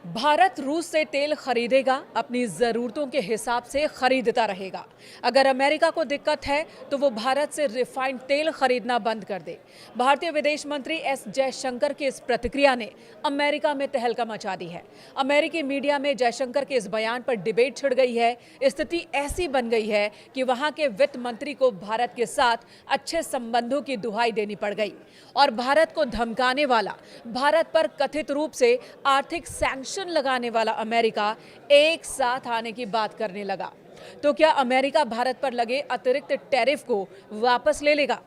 भारत रूस से तेल खरीदेगा, अपनी जरूरतों के हिसाब से खरीदता रहेगा। अगर अमेरिका को दिक्कत है तो वो भारत से रिफाइंड तेल खरीदना बंद कर दे। भारतीय विदेश मंत्री एस जयशंकर की इस प्रतिक्रिया ने अमेरिका में तहलका मचा दी है। अमेरिकी मीडिया में जयशंकर के इस बयान पर डिबेट छिड़ गई है। स्थिति ऐसी बन गई है कि वहां के वित्त मंत्री को भारत के साथ अच्छे संबंधों की दुहाई देनी पड़ गई और भारत को धमकाने वाला, भारत पर कथित रूप से आर्थिक सैंक्शन लगाने वाला अमेरिका एक साथ आने की बात करने लगा। तो क्या अमेरिका भारत पर लगे अतिरिक्त टैरिफ को वापस ले लेगा?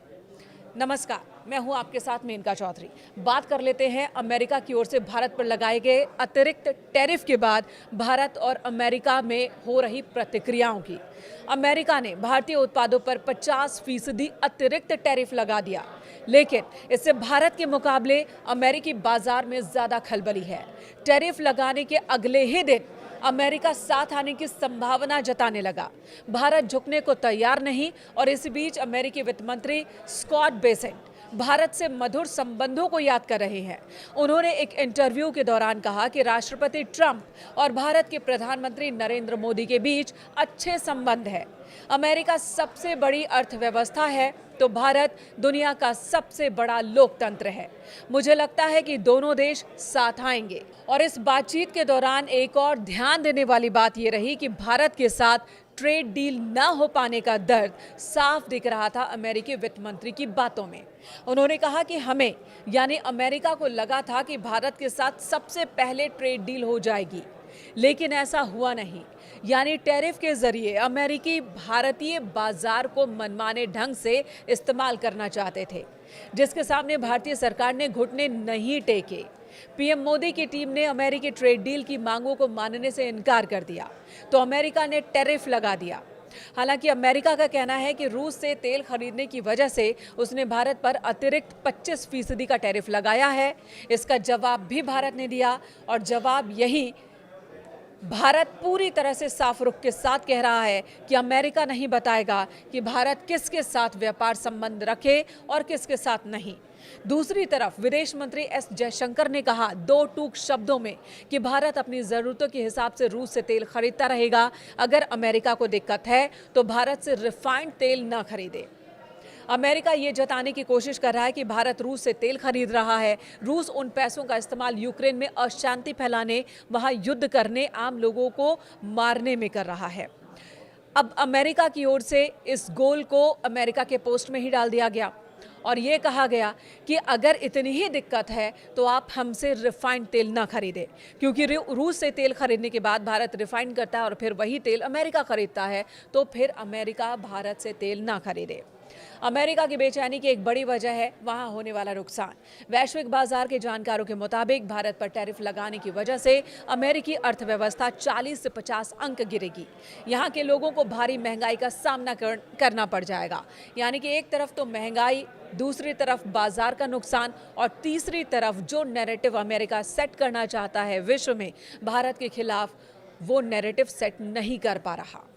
नमस्कार, मैं हूं आपके साथ मेनका चौधरी। बात कर लेते हैं अमेरिका की ओर से भारत पर लगाए गए अतिरिक्त टैरिफ के बाद भारत और अमेरिका में हो रही प्रतिक्रियाओं की। अमेरिका ने भारतीय उत्पादों पर 50% अतिरिक्त टैरिफ लगा दिया, लेकिन इससे भारत के मुकाबले अमेरिकी बाजार में ज्यादा खलबली है। टैरिफ लगाने के अगले ही दिन अमेरिका साथ आने की संभावना जताने लगा। भारत झुकने को तैयार नहीं और इस बीच अमेरिकी वित्त मंत्री स्कॉट बेसेंट भारत से मधुर संबंधों को याद कर रहे हैं। उन्होंने एक इंटरव्यू के दौरान कहा कि राष्ट्रपति ट्रंप और भारत के प्रधानमंत्री नरेंद्र मोदी के बीच अच्छे संबंध है। अमेरिका सबसे बड़ी अर्थव्यवस्था है तो भारत दुनिया का सबसे बड़ा लोकतंत्र है। मुझे लगता है कि दोनों देश साथ आएंगे। और इस बातचीत के दौरान एक और ध्यान देने वाली बात यह रही कि भारत के साथ ट्रेड डील न हो पाने का दर्द साफ दिख रहा था अमेरिकी वित्त मंत्री की बातों में। उन्होंने कहा कि हमें यानी अमेरिका को लगा था कि भारत के साथ सबसे पहले ट्रेड डील हो जाएगी, लेकिन ऐसा हुआ नहीं। यानी टैरिफ के जरिए अमेरिकी भारतीय बाजार को मनमाने ढंग से इस्तेमाल करना चाहते थे, जिसके सामने भारतीय सरकार ने घुटने नहीं टेके। पीएम मोदी की टीम ने अमेरिकी ट्रेड डील की मांगों को मानने से इनकार कर दिया तो अमेरिका ने टैरिफ लगा दिया। हालांकि अमेरिका का कहना है कि रूस से तेल खरीदने की वजह से उसने भारत पर अतिरिक्त 25% का टैरिफ लगाया है। इसका जवाब भी भारत ने दिया और जवाब यही भारत पूरी तरह से साफ रुख के साथ कह रहा है कि अमेरिका नहीं बताएगा कि भारत किसके साथ व्यापार संबंध रखे और किसके साथ नहीं। दूसरी तरफ विदेश मंत्री एस जयशंकर ने कहा दो टूक शब्दों में कि भारत अपनी जरूरतों के हिसाब से रूस से तेल खरीदता रहेगा। अगर अमेरिका को दिक्कत है तो भारत से रिफाइंड तेल न खरीदे। अमेरिका ये जताने की कोशिश कर रहा है कि भारत रूस से तेल खरीद रहा है। रूस उन पैसों का इस्तेमाल यूक्रेन में अशांति फैलाने, वहां युद्ध करने, आम लोगों को मारने में कर रहा है। अब अमेरिका की ओर से इस गोल को अमेरिका के पोस्ट में ही डाल दिया गया और ये कहा गया कि अगर इतनी ही दिक्कत है तो आप हमसे रिफाइंड तेल ना खरीदें, क्योंकि रूस से तेल खरीदने के बाद भारत रिफाइंड करता है और फिर वही तेल अमेरिका खरीदता है, तो फिर अमेरिका भारत से तेल ना खरीदे। अमेरिका की बेचैनी की एक बड़ी वजह है वहां होने वाला नुकसान। वैश्विक बाजार के जानकारों के मुताबिक भारत पर टैरिफ लगाने की वजह से अमेरिकी अर्थव्यवस्था 40 से 50 अंक गिरेगी। यहां के लोगों को भारी महंगाई का सामना करना पड़ जाएगा। यानी कि एक तरफ तो महंगाई, दूसरी तरफ बाजार का नुकसान और तीसरी तरफ जो नैरेटिव अमेरिका सेट करना चाहता है विश्व में भारत के खिलाफ, वो नैरेटिव सेट नहीं कर पा रहा।